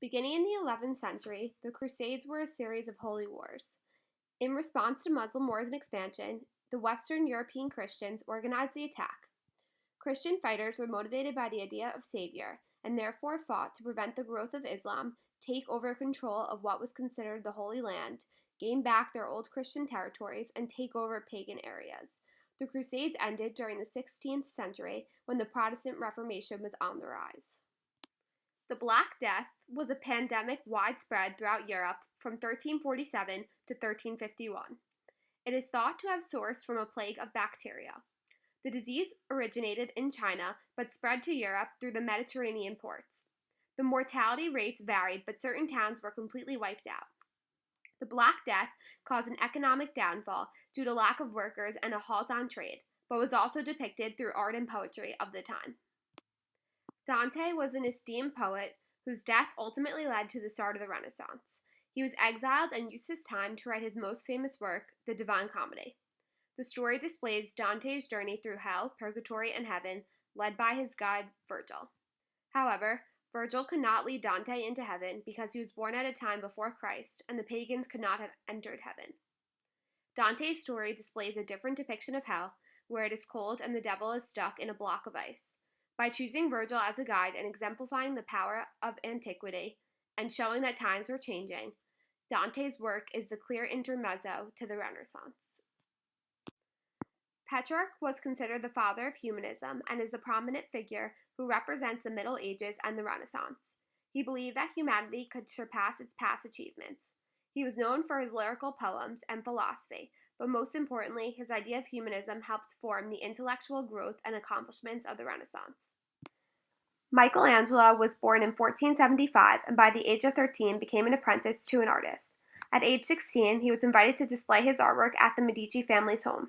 Beginning in the 11th century, the Crusades were a series of holy wars. In response to Muslim wars and expansion, the Western European Christians organized the attack. Christian fighters were motivated by the idea of savior and therefore fought to prevent the growth of Islam, take over control of what was considered the Holy Land, gain back their old Christian territories, and take over pagan areas. The Crusades ended during the 16th century when the Protestant Reformation was on the rise. The Black Death was a pandemic widespread throughout Europe from 1347 to 1351. It is thought to have sourced from a plague of bacteria. The disease originated in China but spread to Europe through the Mediterranean ports. The mortality rates varied, but certain towns were completely wiped out. The Black Death caused an economic downfall due to lack of workers and a halt on trade, but was also depicted through art and poetry of the time. Dante was an esteemed poet whose death ultimately led to the start of the Renaissance. He was exiled and used his time to write his most famous work, the Divine Comedy. The story displays Dante's journey through hell, purgatory, and heaven, led by his guide, Virgil. However, Virgil could not lead Dante into heaven because he was born at a time before Christ, and the pagans could not have entered heaven. Dante's story displays a different depiction of hell, where it is cold and the devil is stuck in a block of ice. By choosing Virgil as a guide and exemplifying the power of antiquity and showing that times were changing, Dante's work is the clear intermezzo to the Renaissance. Petrarch was considered the father of humanism and is a prominent figure who represents the Middle Ages and the Renaissance. He believed that humanity could surpass its past achievements. He was known for his lyrical poems and philosophy, but most importantly, his idea of humanism helped form the intellectual growth and accomplishments of the Renaissance. Michelangelo was born in 1475 and by the age of 13 became an apprentice to an artist. At age 16, he was invited to display his artwork at the Medici family's home.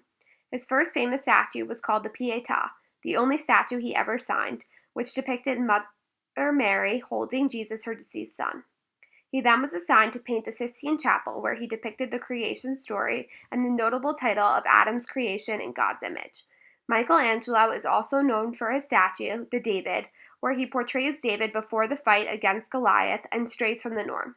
His first famous statue was called the Pietà, the only statue he ever signed, which depicted Mother Mary holding Jesus, her deceased son. He then was assigned to paint the Sistine Chapel, where he depicted the creation story and the notable title of Adam's creation in God's image. Michelangelo is also known for his statue, the David, where he portrays David before the fight against Goliath and strays from the norm.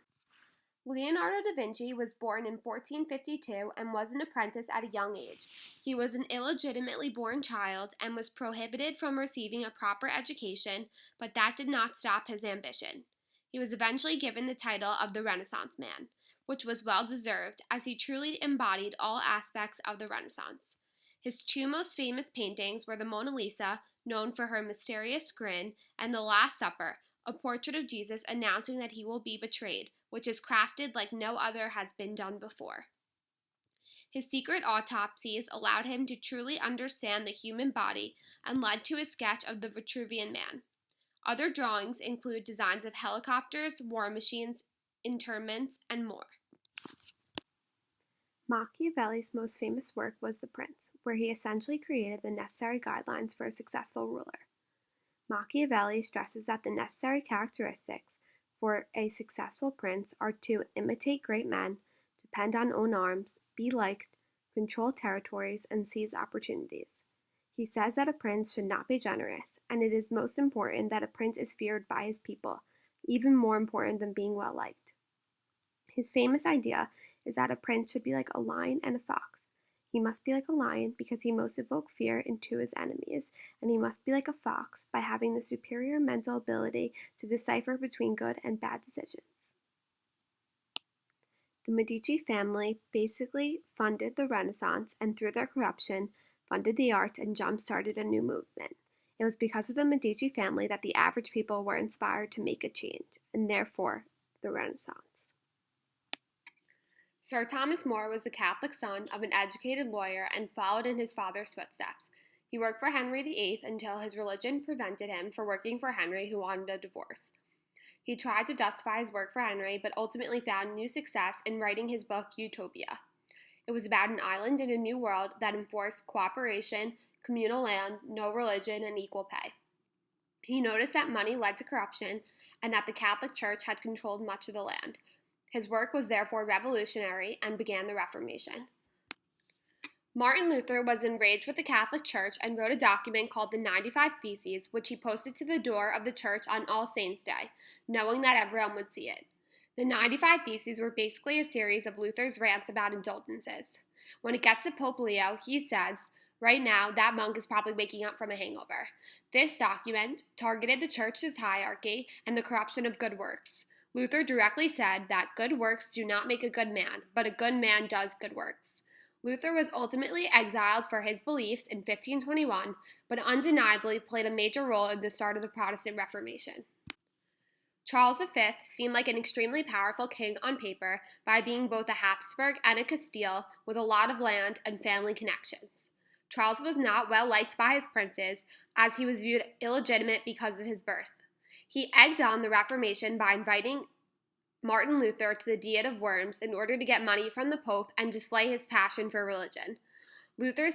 Leonardo da Vinci was born in 1452 and was an apprentice at a young age. He was an illegitimately born child and was prohibited from receiving a proper education, but that did not stop his ambition. He was eventually given the title of the Renaissance Man, which was well deserved as he truly embodied all aspects of the Renaissance. His two most famous paintings were the Mona Lisa, known for her mysterious grin, and the Last Supper, a portrait of Jesus announcing that he will be betrayed, which is crafted like no other has been done before. His secret autopsies allowed him to truly understand the human body and led to his sketch of the Vitruvian Man. Other drawings include designs of helicopters, war machines, interments, and more. Machiavelli's most famous work was The Prince, where he essentially created the necessary guidelines for a successful ruler. Machiavelli stresses that the necessary characteristics for a successful prince are to imitate great men, depend on own arms, be liked, control territories, and seize opportunities. He says that a prince should not be generous, and it is most important that a prince is feared by his people, even more important than being well liked. His famous idea is that a prince should be like a lion and a fox. He must be like a lion because he most evoke fear into his enemies, and he must be like a fox by having the superior mental ability to decipher between good and bad decisions. The Medici family basically funded the Renaissance and through their corruption, funded the arts and jump-started a new movement. It was because of the Medici family that the average people were inspired to make a change, and therefore, the Renaissance. Sir Thomas More was the Catholic son of an educated lawyer and followed in his father's footsteps. He worked for Henry VIII until his religion prevented him from working for Henry, who wanted a divorce. He tried to justify his work for Henry, but ultimately found new success in writing his book Utopia. It was about an island in a new world that enforced cooperation, communal land, no religion, and equal pay. He noticed that money led to corruption and that the Catholic Church had controlled much of the land. His work was therefore revolutionary and began the Reformation. Martin Luther was enraged with the Catholic Church and wrote a document called the 95 Theses, which he posted to the door of the church on All Saints' Day, knowing that everyone would see it. The 95 Theses were basically a series of Luther's rants about indulgences. When it gets to Pope Leo, he says, "Right now, that monk is probably waking up from a hangover." This document targeted the church's hierarchy and the corruption of good works. Luther directly said that good works do not make a good man, but a good man does good works. Luther was ultimately exiled for his beliefs in 1521, but undeniably played a major role in the start of the Protestant Reformation. Charles V seemed like an extremely powerful king on paper by being both a Habsburg and a Castile with a lot of land and family connections. Charles was not well liked by his princes, as he was viewed illegitimate because of his birth. He egged on the Reformation by inviting Martin Luther to the Diet of Worms in order to get money from the Pope and display his passion for religion. Luther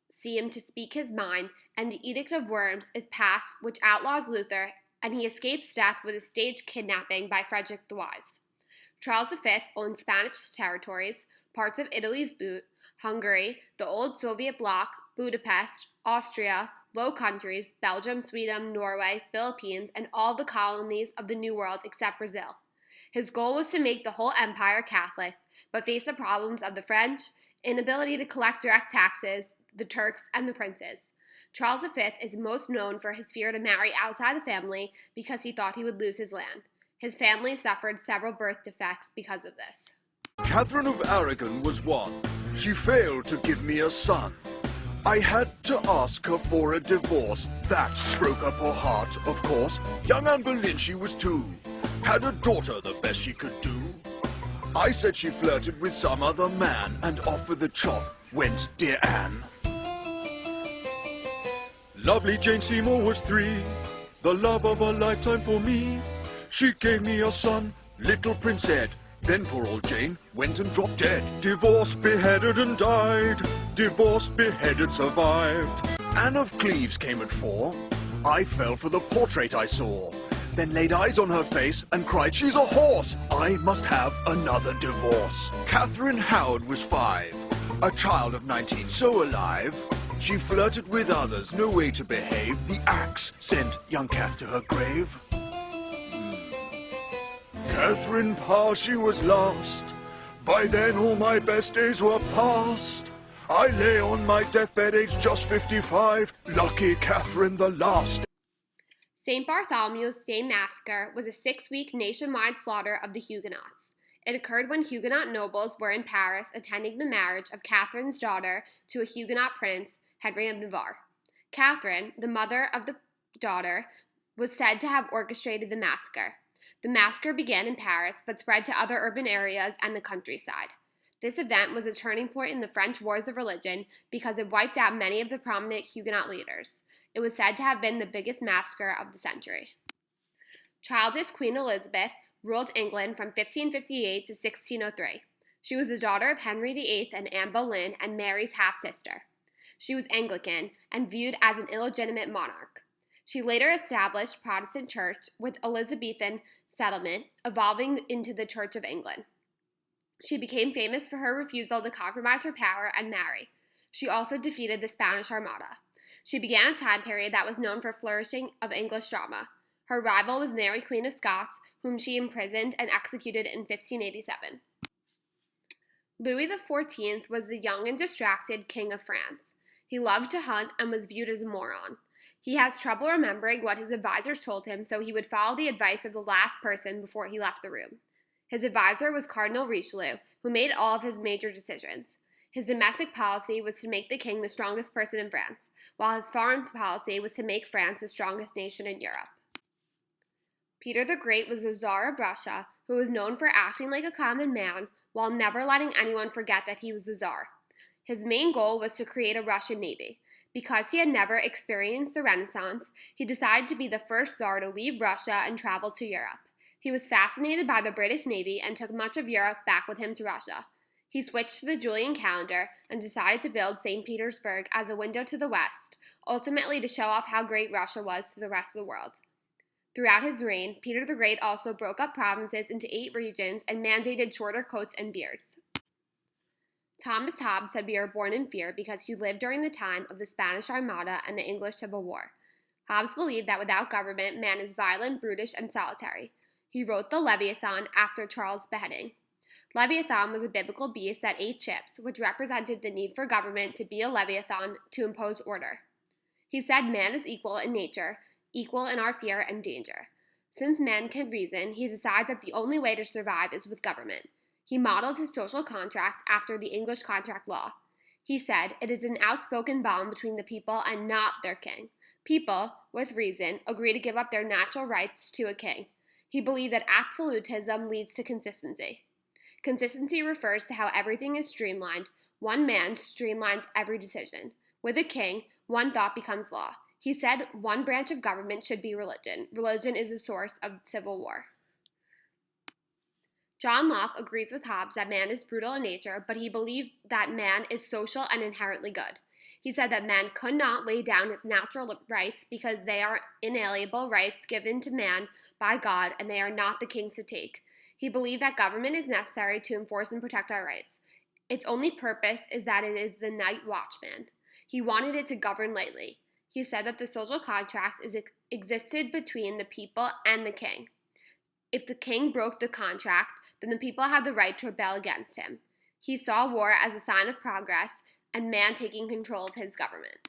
seemed to speak his mind, and the Edict of Worms is passed, which outlaws Luther, and he escapes death with a staged kidnapping by Frederick the Wise. Charles V owned Spanish territories, parts of Italy's Boot, Hungary, the old Soviet bloc, Budapest, Austria, Low Countries, Belgium, Sweden, Norway, Philippines, and all the colonies of the New World except Brazil. His goal was to make the whole empire Catholic, but faced the problems of the French, inability to collect direct taxes, the Turks, and the princes. Charles V is most known for his fear to marry outside the family because he thought he would lose his land. His family suffered several birth defects because of this. Catherine of Aragon was one. She failed to give me a son. I had to ask her for a divorce. That broke up her heart, of course. Young Anne Boleyn, she was too. Had a daughter, the best she could do. I said she flirted with some other man, and off with the chop went dear Anne. Lovely Jane Seymour was 3, the love of a lifetime for me. She gave me a son, little Prince Ed. Then poor old Jane went and dropped dead. Divorced, beheaded and died. Divorced, beheaded, survived. Anne of Cleves came at 4. I fell for the portrait I saw. Then laid eyes on her face and cried, "She's a horse! I must have another divorce." Catherine Howard was 5, a child of 19, so alive. She flirted with others, no way to behave. The axe sent young Cath to her grave. Catherine Parr, she was lost. By then all my best days were past. I lay on my deathbed aged just 55. Lucky Catherine the last. St. Bartholomew's Day Massacre was a 6-week nationwide slaughter of the Huguenots. It occurred when Huguenot nobles were in Paris attending the marriage of Catherine's daughter to a Huguenot prince, Henry of Navarre. Catherine, the mother of the daughter, was said to have orchestrated the massacre. The massacre began in Paris, but spread to other urban areas and the countryside. This event was a turning point in the French Wars of Religion because it wiped out many of the prominent Huguenot leaders. It was said to have been the biggest massacre of the century. Childless Queen Elizabeth ruled England from 1558 to 1603. She was the daughter of Henry VIII and Anne Boleyn and Mary's half-sister. She was Anglican and viewed as an illegitimate monarch. She later established Protestant church with Elizabethan settlement, evolving into the Church of England. She became famous for her refusal to compromise her power and marry. She also defeated the Spanish Armada. She began a time period that was known for flourishing of English drama. Her rival was Mary, Queen of Scots, whom she imprisoned and executed in 1587. Louis XIV was the young and distracted King of France. He loved to hunt and was viewed as a moron. He has trouble remembering what his advisors told him, so he would follow the advice of the last person before he left the room. His advisor was Cardinal Richelieu, who made all of his major decisions. His domestic policy was to make the king the strongest person in France, while his foreign policy was to make France the strongest nation in Europe. Peter the Great was the Tsar of Russia, who was known for acting like a common man while never letting anyone forget that he was the Tsar. His main goal was to create a Russian navy. Because he had never experienced the Renaissance, he decided to be the first Tsar to leave Russia and travel to Europe. He was fascinated by the British Navy and took much of Europe back with him to Russia. He switched to the Julian calendar and decided to build St. Petersburg as a window to the West, ultimately to show off how great Russia was to the rest of the world. Throughout his reign, Peter the Great also broke up provinces into 8 regions and mandated shorter coats and beards. Thomas Hobbes said we are born in fear because he lived during the time of the Spanish Armada and the English Civil War. Hobbes believed that without government, man is violent, brutish, and solitary. He wrote the Leviathan after Charles' beheading. Leviathan was a biblical beast that ate chips, which represented the need for government to be a Leviathan to impose order. He said man is equal in nature, equal in our fear and danger. Since man can reason, he decides that the only way to survive is with government. He modeled his social contract after the English contract law. He said, it is an outspoken bond between the people and not their king. People, with reason, agree to give up their natural rights to a king. He believed that absolutism leads to consistency. Consistency refers to how everything is streamlined. One man streamlines every decision. With a king, one thought becomes law. He said one branch of government should be religion. Religion is the source of civil war. John Locke agrees with Hobbes that man is brutal in nature, but he believed that man is social and inherently good. He said that man could not lay down his natural rights because they are inalienable rights given to man by God, and they are not the king's to take. He believed that government is necessary to enforce and protect our rights. Its only purpose is that it is the night watchman. He wanted it to govern lightly. He said that the social contract existed between the people and the king. If the king broke the contract, then the people had the right to rebel against him. He saw war as a sign of progress and man taking control of his government.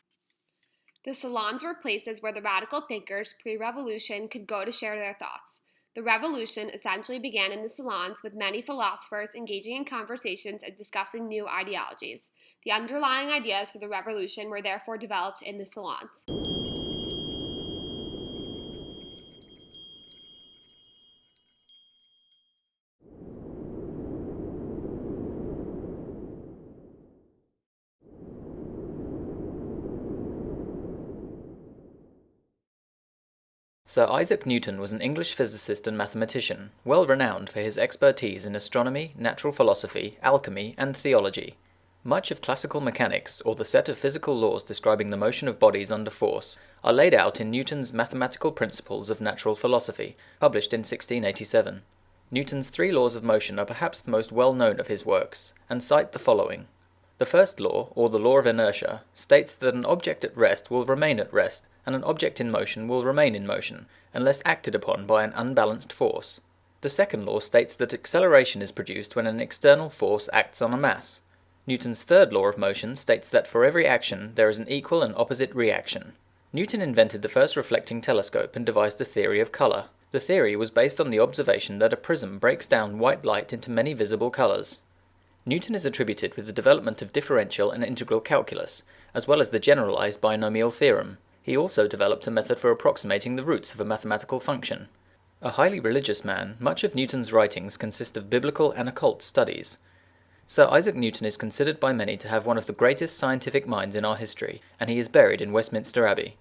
The salons were places where the radical thinkers pre-revolution could go to share their thoughts. The revolution essentially began in the salons, with many philosophers engaging in conversations and discussing new ideologies. The underlying ideas for the revolution were therefore developed in the salons. Sir Isaac Newton was an English physicist and mathematician, well renowned for his expertise in astronomy, natural philosophy, alchemy, and theology. Much of classical mechanics, or the set of physical laws describing the motion of bodies under force, are laid out in Newton's Mathematical Principles of Natural Philosophy, published in 1687. Newton's 3 laws of motion are perhaps the most well-known of his works, and cite the following. The first law, or the law of inertia, states that an object at rest will remain at rest, and an object in motion will remain in motion, unless acted upon by an unbalanced force. The second law states that acceleration is produced when an external force acts on a mass. Newton's third law of motion states that for every action there is an equal and opposite reaction. Newton invented the first reflecting telescope and devised a theory of colour. The theory was based on the observation that a prism breaks down white light into many visible colours. Newton is attributed with the development of differential and integral calculus, as well as the generalised binomial theorem. He also developed a method for approximating the roots of a mathematical function. A highly religious man, much of Newton's writings consist of biblical and occult studies. Sir Isaac Newton is considered by many to have one of the greatest scientific minds in our history, and he is buried in Westminster Abbey.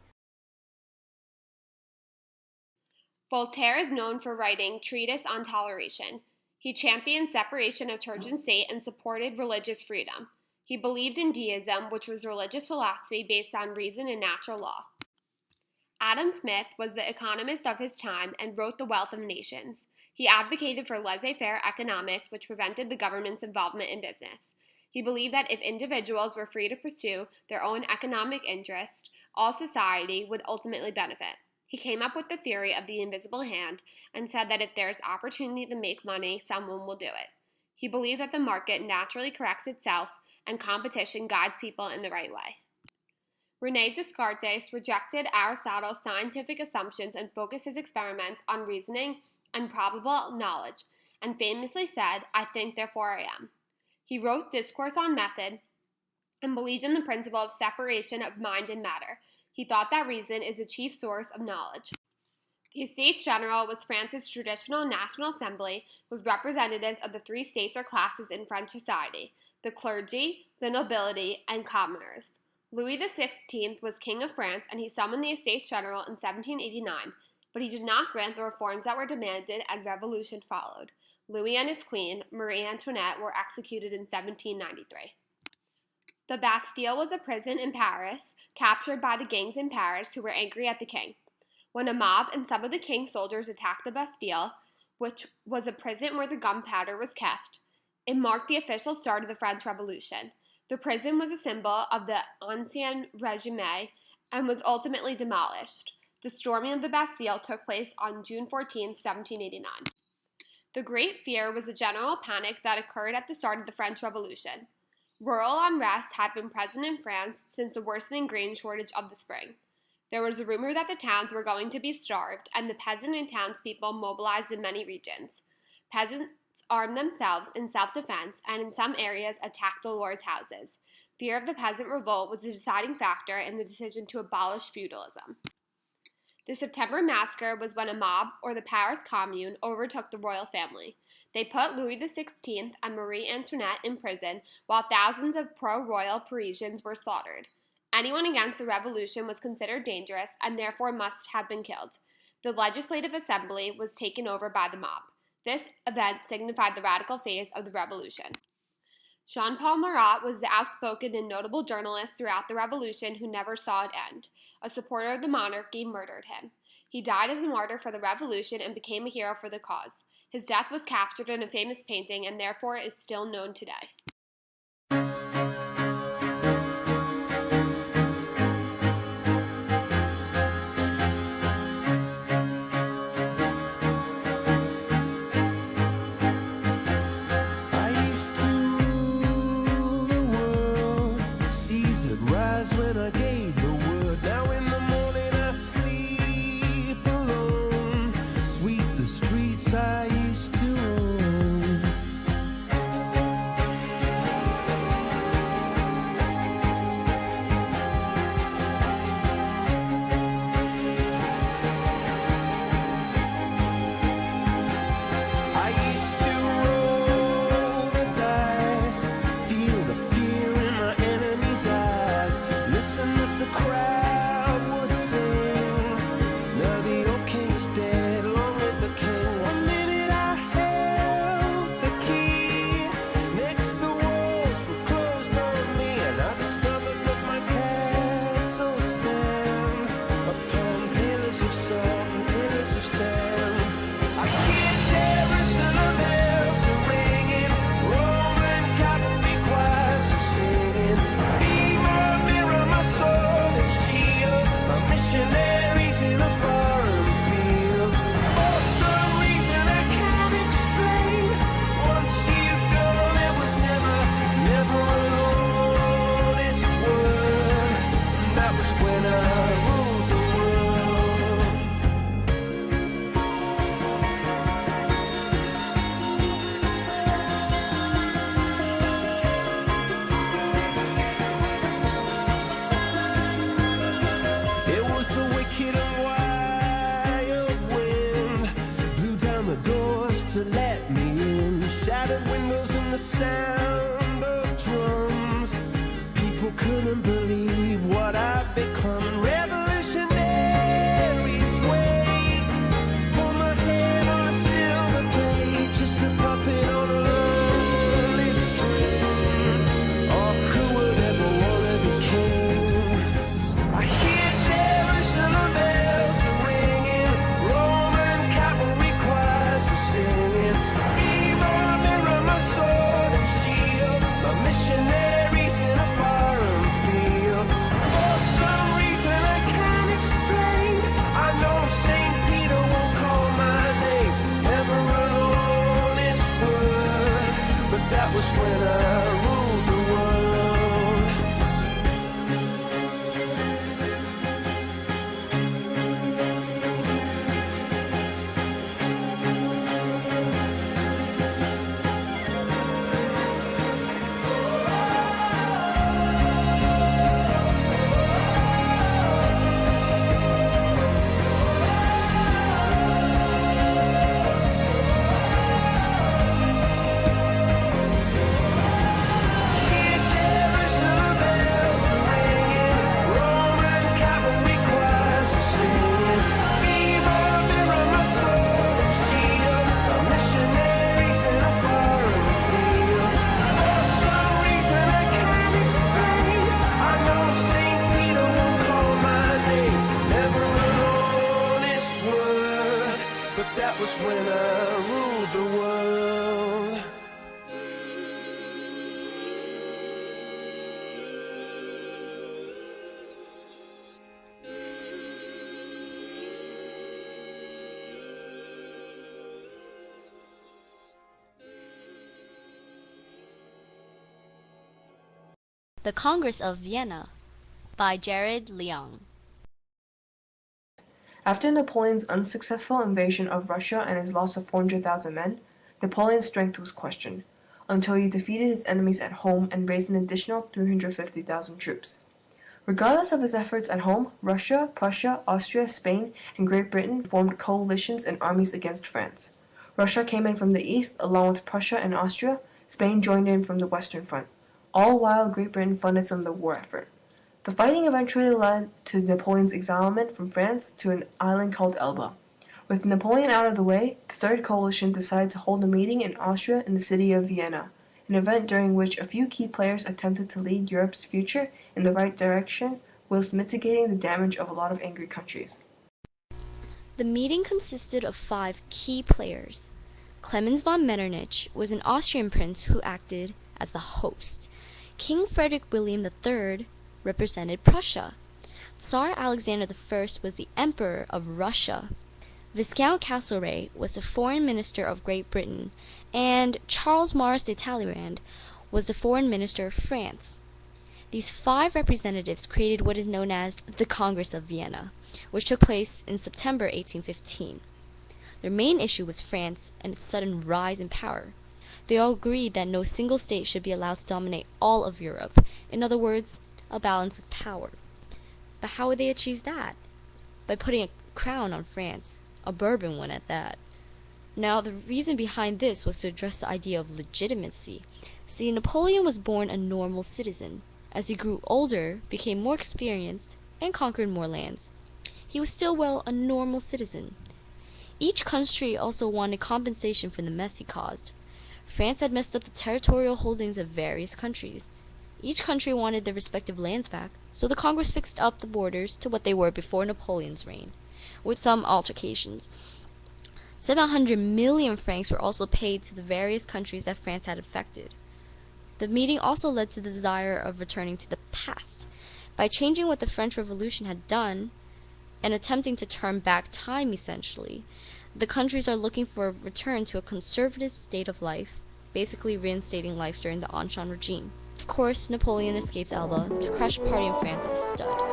Voltaire is known for writing Treatise on Toleration. He championed separation of church and state and supported religious freedom. He believed in deism, which was religious philosophy based on reason and natural law. Adam Smith was the economist of his time and wrote The Wealth of Nations. He advocated for laissez-faire economics, which prevented the government's involvement in business. He believed that if individuals were free to pursue their own economic interest, all society would ultimately benefit. He came up with the theory of the invisible hand and said that if there's opportunity to make money, someone will do it. He believed that the market naturally corrects itself and competition guides people in the right way. René Descartes rejected Aristotle's scientific assumptions and focused his experiments on reasoning and probable knowledge, and famously said, "I think, therefore I am." He wrote Discourse on Method and believed in the principle of separation of mind and matter. He thought that reason is the chief source of knowledge. The Estates General was France's traditional national assembly with representatives of the 3 states or classes in French society: the clergy, the nobility, and commoners. Louis XVI was King of France, and he summoned the Estates General in 1789, but he did not grant the reforms that were demanded, and revolution followed. Louis and his queen, Marie Antoinette, were executed in 1793. The Bastille was a prison in Paris, captured by the gangs in Paris who were angry at the king. When a mob and some of the king's soldiers attacked the Bastille, which was a prison where the gunpowder was kept, It marked the official start of the French Revolution. The prison was a symbol of the Ancien Régime and was ultimately demolished. The storming of the Bastille took place on June 14, 1789. The Great Fear was a general panic that occurred at the start of the French Revolution. Rural unrest had been present in France since the worsening grain shortage of the spring. There was a rumor that the towns were going to be starved, and the peasant and townspeople mobilized in many regions. Peasants armed themselves in self-defense and in some areas attacked the lords' houses. Fear of the peasant revolt was a deciding factor in the decision to abolish feudalism. The September Massacre was when a mob, or the Paris Commune, overtook the royal family. They put Louis XVI and Marie Antoinette in prison, while thousands of pro-royal Parisians were slaughtered. Anyone against the revolution was considered dangerous and therefore must have been killed. The Legislative Assembly was taken over by the mob. This event signified the radical phase of the revolution. Jean-Paul Marat was the outspoken and notable journalist throughout the revolution who never saw it end. A supporter of the monarchy murdered him. He died as a martyr for the revolution and became a hero for the cause. His death was captured in a famous painting and therefore is still known today. When I gave the word, now in the morning I sleep alone. Sweep the streets I used to own. I used to roll the dice, feel the fear in my enemy's eyes. Listen as the crowd would sing. Now the old king is dead, long live the king. One minute I held the key. Next the walls were closed on me, and I discovered that my castle stand upon pillars of salt and pillars of sand. I hear Jerusalem bells are ringing, Roman cavalry choirs are singing. Be my mirror, my sword and shield, my missionaries in a foreign field. For some reason I can't explain, once you've gone it was never an honest word. And that was when I ruled the world. It was the wicked and wild wind, blew down the doors to let me in. Shattered windows and the sound of drums. People couldn't believe what I'd become. Revolutionaries wait for my head on a silver plate, just a puppet on a lonely string. Oh, who would ever wanna be king? I hear Jerusalem bells are ringing, Roman cavalry choirs are singing. Be my mirror, my sword and shield, my missionaries in a foreign field. For some reason I can't explain, I know St. Peter won't call my name, never an honest word. But that was when I ruled the world. Hear Jerusalem bells are ringing, Roman cavalry choirs are singing. Be my mirror, my sword and shield, my missionaries in a foreign field. For some reason I can't explain, I know St. Peter won't call my name, never an honest word. But that was when I ruled the world. The Congress of Vienna by Jared Leong. After Napoleon's unsuccessful invasion of Russia and his loss of 400,000 men, Napoleon's strength was questioned, until he defeated his enemies at home and raised an additional 350,000 troops. Regardless of his efforts at home, Russia, Prussia, Austria, Spain, and Great Britain formed coalitions and armies against France. Russia came in from the east along with Prussia and Austria. Spain joined in from the western front, all while Great Britain funded some of the war effort. The fighting eventually led to Napoleon's exilement from France to an island called Elba. With Napoleon out of the way, the Third Coalition decided to hold a meeting in Austria in the city of Vienna, an event during which a few key players attempted to lead Europe's future in the right direction whilst mitigating the damage of a lot of angry countries. The meeting consisted of 5 key players. Clemens von Metternich was an Austrian prince who acted as the host. King Frederick William III represented Prussia. Tsar Alexander I was the Emperor of Russia. Viscount Castlereagh was the Foreign Minister of Great Britain, and Charles Maurus de Talleyrand was the Foreign Minister of France. These 5 representatives created what is known as the Congress of Vienna, which took place in September 1815. Their main issue was France and its sudden rise in power. They all agreed that no single state should be allowed to dominate all of Europe. In other words, a balance of power. But how would they achieve that? By putting a crown on France, a Bourbon one at that. Now, the reason behind this was to address the idea of legitimacy. See, Napoleon was born a normal citizen. As he grew older, became more experienced, and conquered more lands, he was still, a normal citizen. Each country also wanted compensation for the mess he caused. France had messed up the territorial holdings of various countries. Each country wanted their respective lands back, so the Congress fixed up the borders to what they were before Napoleon's reign, with some altercations. 700 million francs were also paid to the various countries that France had affected. The meeting also led to the desire of returning to the past. By changing what the French Revolution had done, and attempting to turn back time essentially, the countries are looking for a return to a conservative state of life, basically reinstating life during the Ancien regime. Of course, Napoleon escapes Elba to crash a party in France as a stud.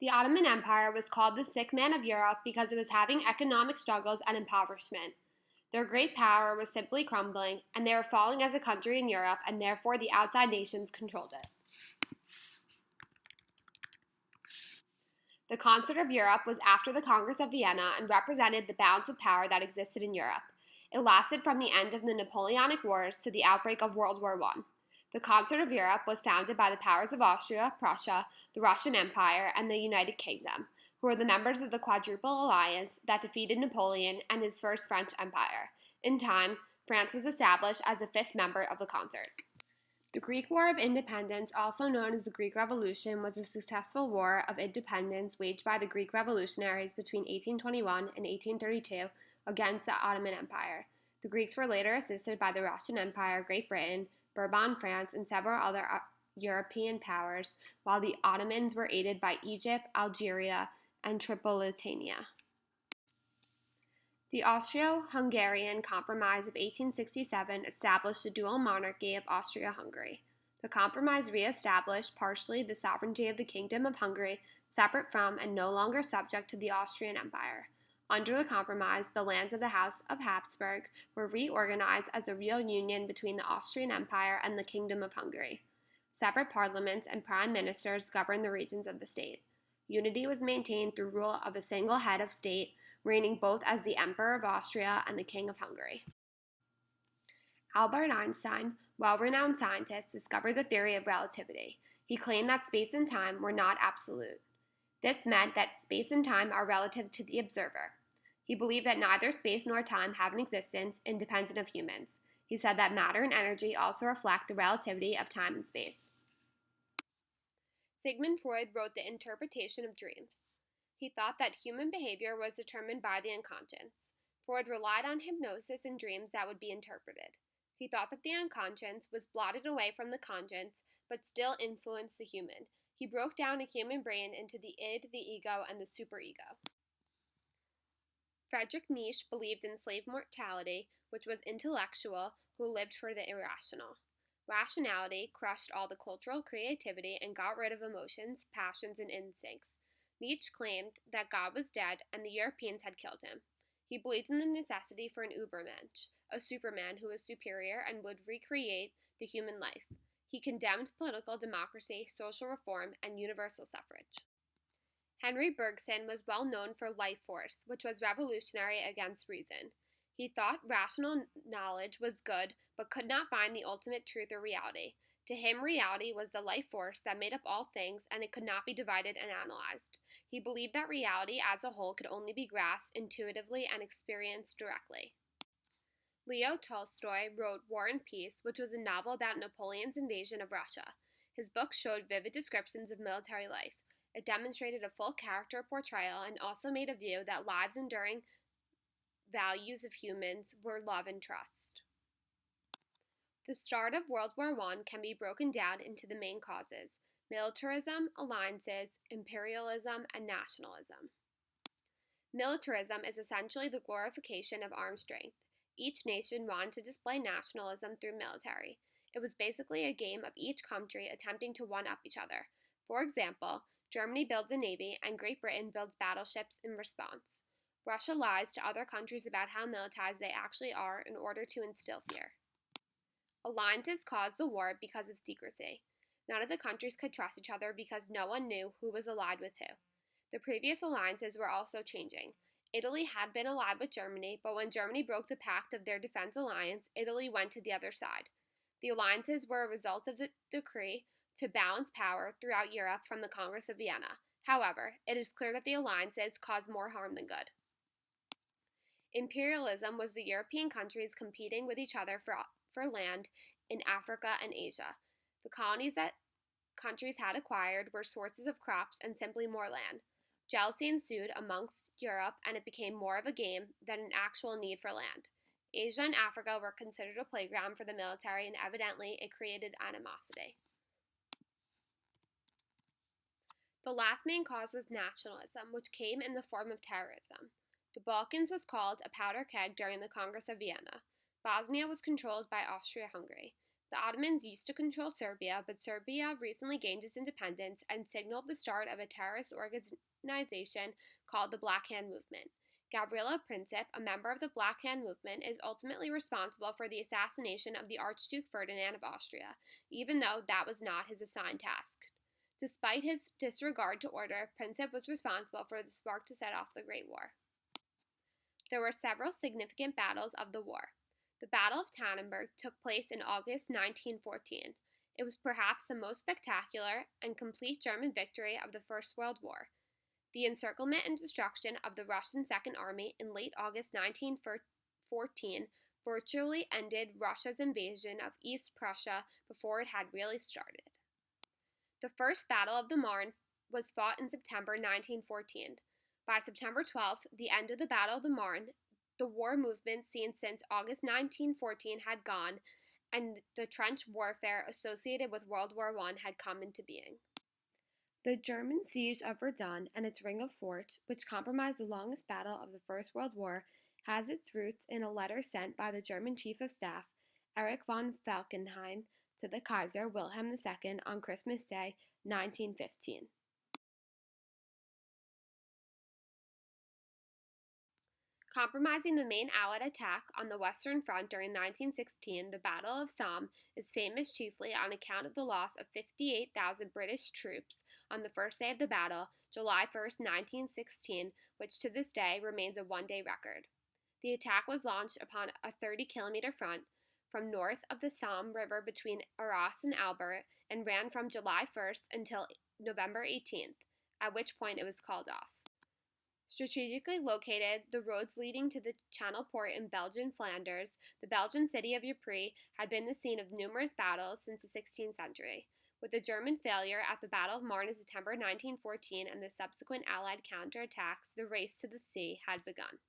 The Ottoman Empire was called the sick man of Europe because it was having economic struggles and impoverishment. Their great power was simply crumbling, and they were falling as a country in Europe, and therefore the outside nations controlled it. The Concert of Europe was after the Congress of Vienna and represented the balance of power that existed in Europe. It lasted from the end of the Napoleonic Wars to the outbreak of World War I. The Concert of Europe was founded by the powers of Austria, Prussia, the Russian Empire, and the United Kingdom, who were the members of the Quadruple Alliance that defeated Napoleon and his first French Empire. In time, France was established as a 5th member of the concert. The Greek War of Independence, also known as the Greek Revolution, was a successful war of independence waged by the Greek revolutionaries between 1821 and 1832 against the Ottoman Empire. The Greeks were later assisted by the Russian Empire, Great Britain, Bourbon France, and several other European powers, while the Ottomans were aided by Egypt, Algeria, and Tripolitania. The Austro-Hungarian Compromise of 1867 established the dual monarchy of Austria-Hungary. The compromise re-established partially the sovereignty of the Kingdom of Hungary, separate from and no longer subject to the Austrian Empire. Under the compromise, the lands of the House of Habsburg were reorganized as a real union between the Austrian Empire and the Kingdom of Hungary. Separate parliaments and prime ministers governed the regions of the state. Unity was maintained through rule of a single head of state, reigning both as the Emperor of Austria and the King of Hungary. Albert Einstein, well-renowned scientist, discovered the theory of relativity. He claimed that space and time were not absolute. This meant that space and time are relative to the observer. He believed that neither space nor time have an existence independent of humans. He said that matter and energy also reflect the relativity of time and space. Sigmund Freud wrote The Interpretation of Dreams. He thought that human behavior was determined by the unconscious. Freud relied on hypnosis and dreams that would be interpreted. He thought that the unconscious was blotted away from the conscience, but still influenced the human. He broke down a human brain into the id, the ego, and the superego. Friedrich Nietzsche believed in slave mortality, which was intellectual who lived for the irrational. Rationality crushed all the cultural creativity and got rid of emotions, passions, and instincts. Nietzsche claimed that God was dead and the Europeans had killed him. He believed in the necessity for an Übermensch, a superman who was superior and would recreate the human life. He condemned political democracy, social reform, and universal suffrage. Henry Bergson was well known for Life Force, which was revolutionary against reason. He thought rational knowledge was good, but could not find the ultimate truth or reality. To him, reality was the life force that made up all things, and it could not be divided and analyzed. He believed that reality as a whole could only be grasped intuitively and experienced directly. Leo Tolstoy wrote War and Peace, which was a novel about Napoleon's invasion of Russia. His book showed vivid descriptions of military life. It demonstrated a full character portrayal and also made a view that lives' enduring values of humans were love and trust. The start of World War I can be broken down into the main causes: militarism, alliances, imperialism, and nationalism. Militarism is essentially the glorification of armed strength. Each nation wanted to display nationalism through military. It was basically a game of each country attempting to one-up each other. For example, Germany builds a navy and Great Britain builds battleships in response. Russia lies to other countries about how militarized they actually are in order to instill fear. Alliances caused the war because of secrecy. None of the countries could trust each other because no one knew who was allied with who. The previous alliances were also changing. Italy had been allied with Germany, but when Germany broke the pact of their defense alliance, Italy went to the other side. The alliances were a result of the decree to balance power throughout Europe from the Congress of Vienna. However, it is clear that the alliances caused more harm than good. Imperialism was the European countries competing with each other for land in Africa and Asia. The colonies that countries had acquired were sources of crops and simply more land. Jealousy ensued amongst Europe, and it became more of a game than an actual need for land. Asia and Africa were considered a playground for the military, and evidently it created animosity. The last main cause was nationalism, which came in the form of terrorism. The Balkans was called a powder keg during the Congress of Vienna. Bosnia was controlled by Austria-Hungary. The Ottomans used to control Serbia, but Serbia recently gained its independence and signaled the start of a terrorist organization called the Black Hand Movement. Gavrilo Princip, a member of the Black Hand Movement, is ultimately responsible for the assassination of the Archduke Ferdinand of Austria, even though that was not his assigned task. Despite his disregard to order, Princip was responsible for the spark to set off the Great War. There were several significant battles of the war. The Battle of Tannenberg took place in August 1914. It was perhaps the most spectacular and complete German victory of the First World War. The encirclement and destruction of the Russian Second Army in late August 1914 virtually ended Russia's invasion of East Prussia before it had really started. The First Battle of the Marne was fought in September 1914. By September 12th, the end of the Battle of the Marne, the war movement seen since August 1914 had gone, and the trench warfare associated with World War I had come into being. The German siege of Verdun and its ring of forts, which comprised the longest battle of the First World War, has its roots in a letter sent by the German Chief of Staff, Erich von Falkenhayn, to the Kaiser Wilhelm II on Christmas Day, 1915. Compromising the main Allied attack on the Western Front during 1916, the Battle of Somme is famous chiefly on account of the loss of 58,000 British troops on the first day of the battle, July 1, 1916, which to this day remains a one-day record. The attack was launched upon a 30-kilometer front from north of the Somme River between Arras and Albert and ran from July 1st until November 18th, at which point it was called off. Strategically located, the roads leading to the Channel port in Belgian Flanders, the Belgian city of Ypres had been the scene of numerous battles since the 16th century. With the German failure at the Battle of Marne in September 1914 and the subsequent Allied counterattacks, the race to the sea had begun.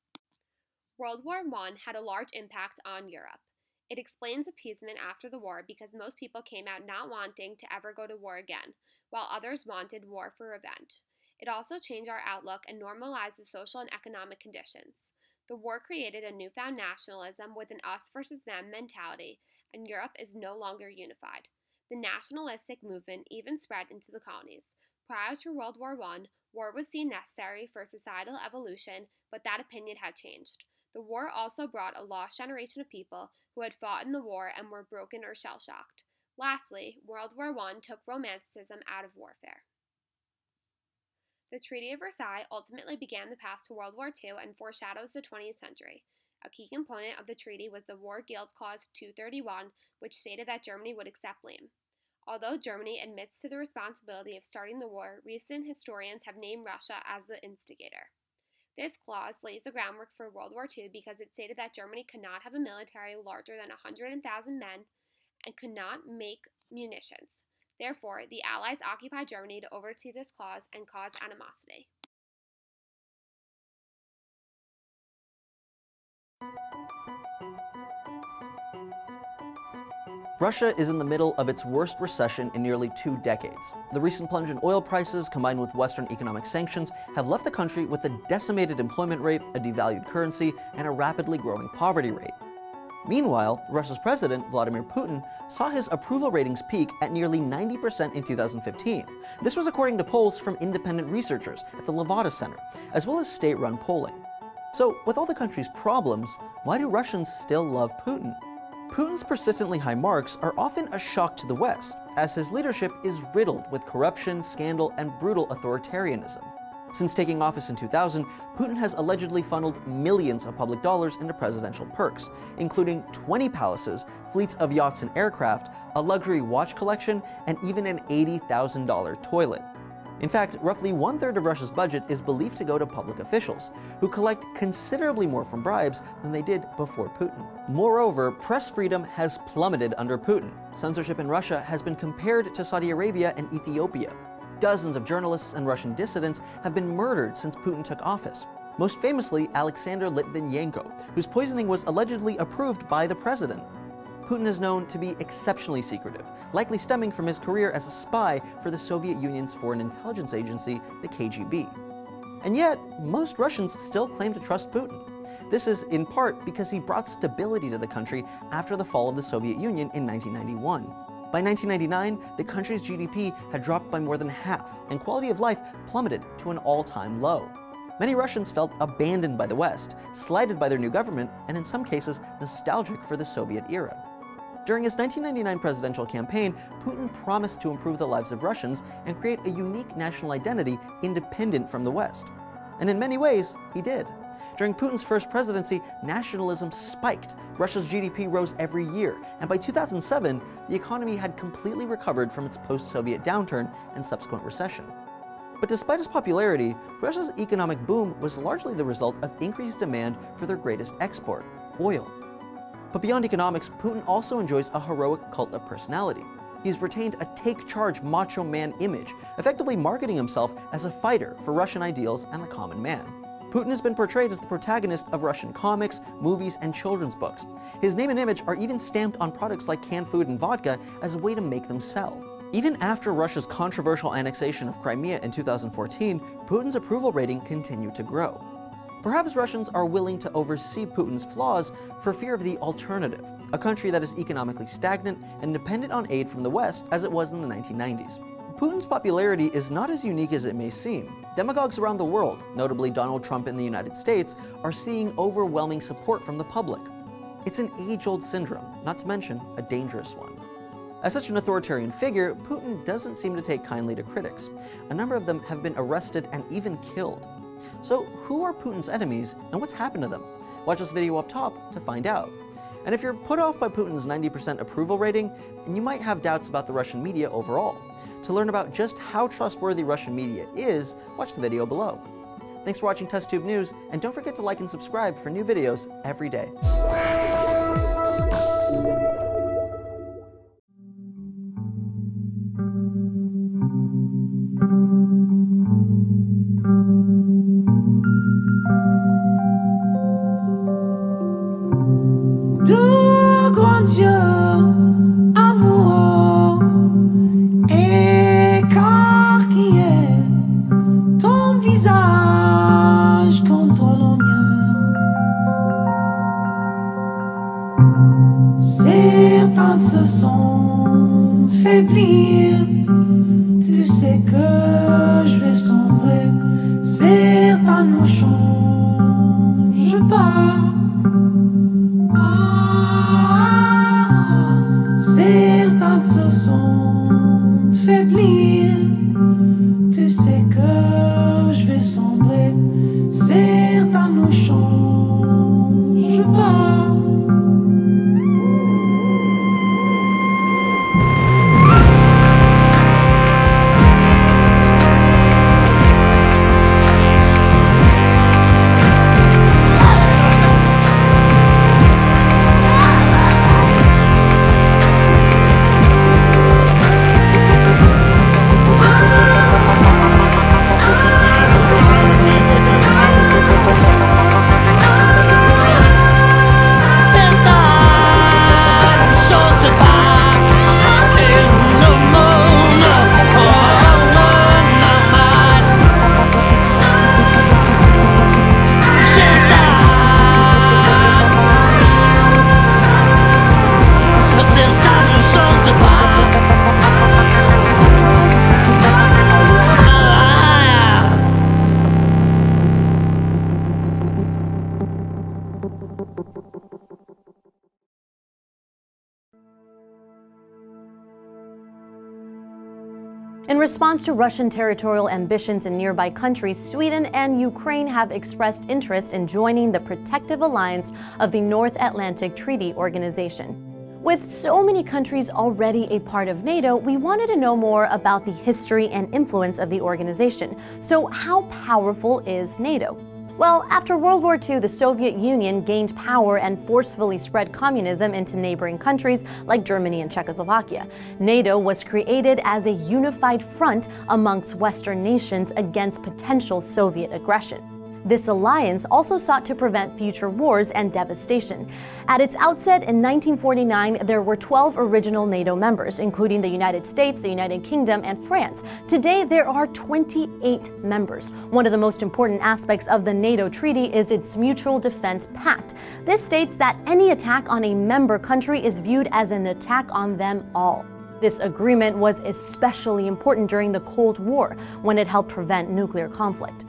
World War I had a large impact on Europe. It explains appeasement after the war because most people came out not wanting to ever go to war again, while others wanted war for revenge. It also changed our outlook and normalized the social and economic conditions. The war created a newfound nationalism with an us versus them mentality, and Europe is no longer unified. The nationalistic movement even spread into the colonies. Prior to World War I, war was seen necessary for societal evolution, but that opinion had changed. The war also brought a lost generation of people who had fought in the war and were broken or shell-shocked. Lastly, World War I took romanticism out of warfare. The Treaty of Versailles ultimately began the path to World War II and foreshadows the 20th century. A key component of the treaty was the War Guild Clause 231, which stated that Germany would accept blame. Although Germany admits to the responsibility of starting the war, recent historians have named Russia as the instigator. This clause lays the groundwork for World War II because it stated that Germany could not have a military larger than 100,000 men and could not make munitions. Therefore, the Allies occupied Germany to oversee this clause and cause animosity. Russia is in the middle of its worst recession in nearly 2 decades. The recent plunge in oil prices, combined with Western economic sanctions, have left the country with a decimated employment rate, a devalued currency, and a rapidly growing poverty rate. Meanwhile, Russia's president, Vladimir Putin, saw his approval ratings peak at nearly 90% in 2015. This was according to polls from independent researchers at the Levada Center, as well as state-run polling. So, with all the country's problems, why do Russians still love Putin? Putin's persistently high marks are often a shock to the West, as his leadership is riddled with corruption, scandal, and brutal authoritarianism. Since taking office in 2000, Putin has allegedly funneled millions of public dollars into presidential perks, including 20 palaces, fleets of yachts and aircraft, a luxury watch collection, and even an $80,000 toilet. In fact, roughly 1/3 of Russia's budget is believed to go to public officials, who collect considerably more from bribes than they did before Putin. Moreover, press freedom has plummeted under Putin. Censorship in Russia has been compared to Saudi Arabia and Ethiopia. Dozens of journalists and Russian dissidents have been murdered since Putin took office. Most famously, Alexander Litvinenko, whose poisoning was allegedly approved by the president. Putin is known to be exceptionally secretive, likely stemming from his career as a spy for the Soviet Union's foreign intelligence agency, the KGB. And yet, most Russians still claim to trust Putin. This is in part because he brought stability to the country after the fall of the Soviet Union in 1991. By 1999, the country's GDP had dropped by more than half, and quality of life plummeted to an all-time low. Many Russians felt abandoned by the West, slighted by their new government, and in some cases, nostalgic for the Soviet era. During his 1999 presidential campaign, Putin promised to improve the lives of Russians and create a unique national identity independent from the West. And in many ways, he did. During Putin's first presidency, nationalism spiked. Russia's GDP rose every year, and by 2007, the economy had completely recovered from its post-Soviet downturn and subsequent recession. But despite his popularity, Russia's economic boom was largely the result of increased demand for their greatest export, oil. But beyond economics, Putin also enjoys a heroic cult of personality. He's retained a take-charge macho man image, effectively marketing himself as a fighter for Russian ideals and the common man. Putin has been portrayed as the protagonist of Russian comics, movies, and children's books. His name and image are even stamped on products like canned food and vodka as a way to make them sell. Even after Russia's controversial annexation of Crimea in 2014, Putin's approval rating continued to grow. Perhaps Russians are willing to oversee Putin's flaws for fear of the alternative, a country that is economically stagnant and dependent on aid from the West as it was in the 1990s. Putin's popularity is not as unique as it may seem. Demagogues around the world, notably Donald Trump in the United States, are seeing overwhelming support from the public. It's an age-old syndrome, not to mention a dangerous one. As such an authoritarian figure, Putin doesn't seem to take kindly to critics. A number of them have been arrested and even killed. So who are Putin's enemies and what's happened to them? Watch this video up top to find out. And if you're put off by Putin's 90% approval rating, then you might have doubts about the Russian media overall. To learn about just how trustworthy Russian media is, watch the video below. Thanks for watching TestTube News, and don't forget to like and subscribe for new videos every day. Dog on visage contre le mien. Certains se sont faiblir. Tu sais que je vais sombrer. Certains ne changent pas. Certains se sont faiblir. Tu sais que je vais sombrer. Certains ne changent pas. In response to Russian territorial ambitions in nearby countries, Sweden and Ukraine have expressed interest in joining the Protective Alliance of the North Atlantic Treaty Organization. With so many countries already a part of NATO, we wanted to know more about the history and influence of the organization. So, how powerful is NATO? Well, after World War II, the Soviet Union gained power and forcefully spread communism into neighboring countries like Germany and Czechoslovakia. NATO was created as a unified front amongst Western nations against potential Soviet aggression. This alliance also sought to prevent future wars and devastation. At its outset in 1949, there were 12 original NATO members, including the United States, the United Kingdom, and France. Today, there are 28 members. One of the most important aspects of the NATO treaty is its Mutual Defense Pact. This states that any attack on a member country is viewed as an attack on them all. This agreement was especially important during the Cold War, when it helped prevent nuclear conflict.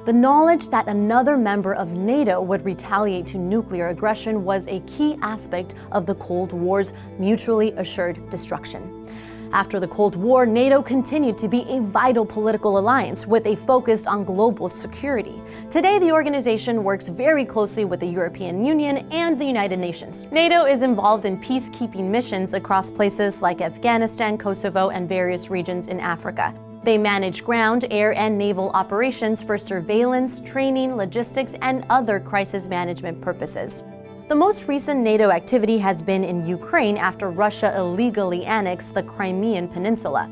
The knowledge that another member of NATO would retaliate to nuclear aggression was a key aspect of the Cold War's mutually assured destruction. After the Cold War, NATO continued to be a vital political alliance with a focus on global security. Today, the organization works very closely with the European Union and the United Nations. NATO is involved in peacekeeping missions across places like Afghanistan, Kosovo, and various regions in Africa. They manage ground, air, and naval operations for surveillance, training, logistics, and other crisis management purposes. The most recent NATO activity has been in Ukraine after Russia illegally annexed the Crimean Peninsula.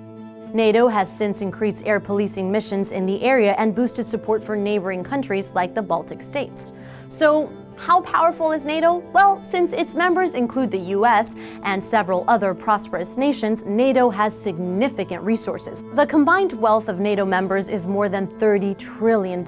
NATO has since increased air policing missions in the area and boosted support for neighboring countries like the Baltic states. So, how powerful is NATO? Well, since its members include the US and several other prosperous nations, NATO has significant resources. The combined wealth of NATO members is more than $30 trillion,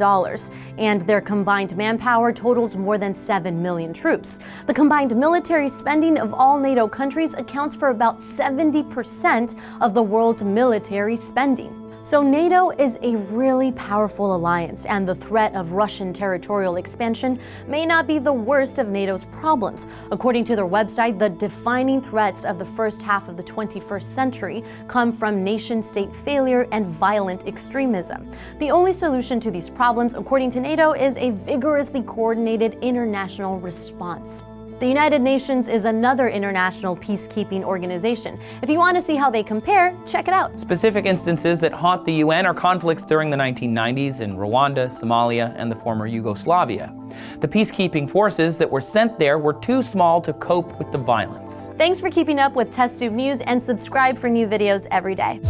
and their combined manpower totals more than 7 million troops. The combined military spending of all NATO countries accounts for about 70% of the world's military spending. So NATO is a really powerful alliance, and the threat of Russian territorial expansion may not be the worst of NATO's problems. According to their website, the defining threats of the first half of the 21st century come from nation-state failure and violent extremism. The only solution to these problems, according to NATO, is a vigorously coordinated international response. The United Nations is another international peacekeeping organization. If you want to see how they compare, check it out. Specific instances that haunt the UN are conflicts during the 1990s in Rwanda, Somalia, and the former Yugoslavia. The peacekeeping forces that were sent there were too small to cope with the violence. Thanks for keeping up with TestTube News, and subscribe for new videos every day.